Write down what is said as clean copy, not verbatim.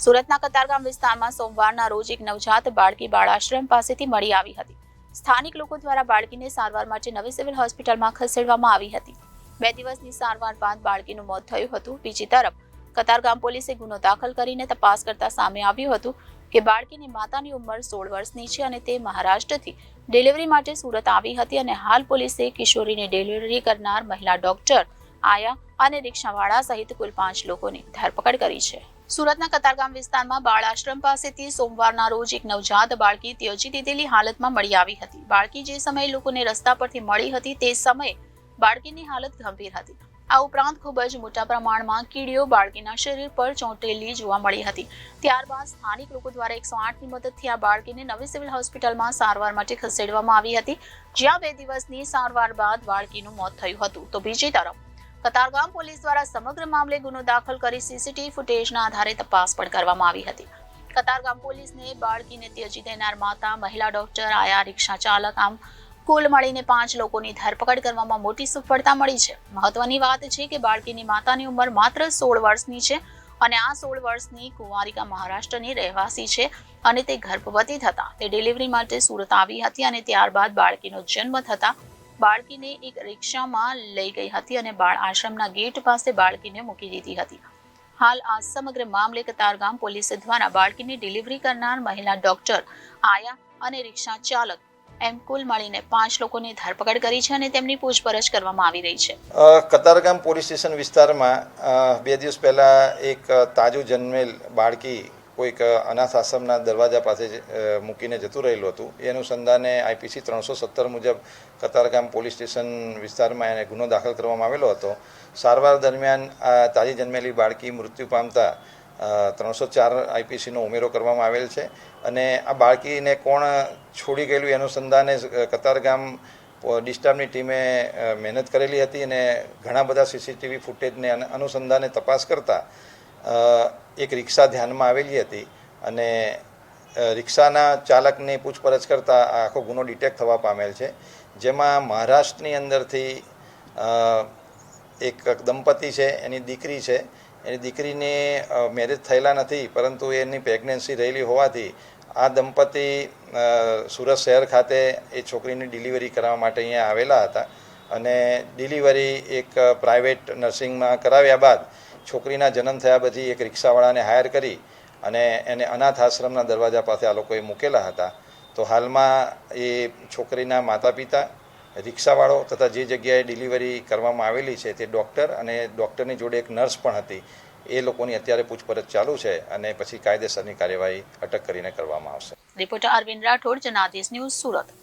સુરતના કતારગામ વિસ્તારમાં સોમવારના રોજ એક નવજાત બાળકી બાળાશ્રમ પાસેથી મળી આવી હતી. સ્થાનિક લોકો દ્વારા બાળકીને સારવાર માટે નવી સિવિલ હોસ્પિટલમાં ખસેડવામાં આવી હતી. 2 દિવસની સારવાર બાદ બાળકીનું મોત થયું હતું. બીજી તરફ કતારગામ પોલીસે ગુનો દાખલ કરીને તપાસ કરતા સામે આવ્યું હતું કે બાળકીની માતાની ઉંમર 16 વર્ષની છે અને તે મહારાષ્ટ્રથી ડિલિવરી માટે સુરત આવી હતી અને હાલ પોલીસે કિશોરીની ડિલિવરી કરનાર મહિલા ડોક્ટર, આયા અને રિક્ષાવાળા સહિત કુલ 5 લોકોની ધરપકડ કરી છે. સુરતના કતારગામ વિસ્તારમાં બાળ આશ્રમ પાસેથી સોમવારના રોજ એક નવજાત બાળકી ત્યજી દીધેલી હાલતમાં મળી આવી હતી. બાળકી જે સમયે લોકોને રસ્તા પરથી મળી હતી તે સમયે બાળકીની હાલત ગંભીર હતી. આ ઉપરાંત ખૂબ જ મોટા પ્રમાણમાં કીડીઓ બાળકીના શરીર પર ચોંટેલી જોવા મળી હતી. ત્યારબાદ સ્થાનિક લોકો દ્વારા 108ની મદદથી આ બાળકીને નવી સિવિલ હોસ્પિટલમાં સારવાર માટે ખસેડવામાં આવી હતી, જ્યાં 2 દિવસની સારવાર બાદ બાળકીનું મોત થયું હતું. તો બીજી તરફ કતારગામ પોલીસ દ્વારા સમગ્ર મામલે ગુનો દાખલ કરી સીસીટીવી ફૂટેજના આધારે તપાસ પણ કરવામાં આવી હતી. કતારગામ પોલીસને બાળકીને ત્યજી દેનાર માતા, મહિલા ડોક્ટર, આયા, રિક્ષા ચાલક આમ કુલ મળીને 5 લોકોની ધરપકડ કરવામાં મોટી સફળતા મળી છે. મહત્વની વાત છે કે બાળકીની માતાની ઉંમર માત્ર 16 વર્ષની છે અને આ 16 વર્ષની કુંવારિકા મહારાષ્ટ્રની રહેવાસી છે અને તે ગર્ભવતી થતા તે ડિલિવરી માટે સુરત આવી હતી અને ત્યારબાદ બાળકીનો જન્મ થતા બાળકીને એક રિક્ષામાં લઈ ગઈ હતી અને બાળ આશ્રમના ગેટ પાસે બાળકીને મૂકી દીધી હતી. હાલ આ સમગ્ર મામલે કતારગામ પોલીસ દ્વારા બાળકીની ડિલિવરી કરનાર મહિલા ડોક્ટર, આયા અને રિક્ષા ચાલક એમ કુલ મળીને 5 લોકોની ધરપકડ કરી છે અને તેમની પૂછપરછ કરવામાં આવી રહી છે. કતારગામ પોલીસ સ્ટેશન વિસ્તારમાં 2 દિવસ પહેલા એક તાજું જન્મેલ બાળકી કોઈક અનાથ આશ્રમના દરવાજા પાસે મૂકીને જતું રહેલું હતું. એ અનુસંધાને IPC 317 મુજબ કતારગામ પોલીસ સ્ટેશન વિસ્તારમાં એને ગુનો દાખલ કરવામાં આવેલો હતો. સારવાર દરમિયાન આ તાજી જન્મેલી બાળકી મૃત્યુ પામતા 304 IPCનો ઉમેરો કરવામાં આવેલ છે અને આ બાળકીને કોણ છોડી ગયેલું એ અનુસંધાને કતારગામ ડિસ્ટાફની ટીમે મહેનત કરેલી હતી અને ઘણા બધા CCTV ફૂટેજને અનુસંધાને તપાસ કરતા એક રિક્ષા ધ્યાનમાં આવેલી હતી અને રિક્ષાના ચાલકની પૂછપરછ કરતાં આખો ગુનો ડિટેક્ટ થવા પામેલ છે, જેમાં મહારાષ્ટ્રની અંદરથી એક દંપતી છે, એની દીકરી છે. એની દીકરીને મેરેજ થયેલા નથી, પરંતુ એની પ્રેગ્નન્સી રહેલી હોવાથી આ દંપતી સુરત શહેર ખાતે એ છોકરીની ડિલિવરી કરવા માટે અહીંયા આવેલા હતા અને ડિલિવરી એક પ્રાઇવેટ નર્સિંગમાં કરાવ્યા બાદ છોકરીના જન્મ થયા પછી એક રિક્ષાવાળાને હાયર કરી અને એને અનાથ આશ્રમના દરવાજા પાસે આ લોકોએ મૂકેલા હતા. તો હાલમાં એ છોકરીના માતા પિતા, રિક્ષાવાળો તથા જે જગ્યાએ ડિલિવરી કરવામાં આવેલી છે તે ડૉક્ટર અને ડૉક્ટરની જોડે એક નર્સ પણ હતી, એ લોકોની અત્યારે પૂછપરછ ચાલુ છે અને પછી કાયદેસરની કાર્યવાહી અટક કરીને કરવામાં આવશે. Reporter Arvind Rathod, Janadesh news, Surat.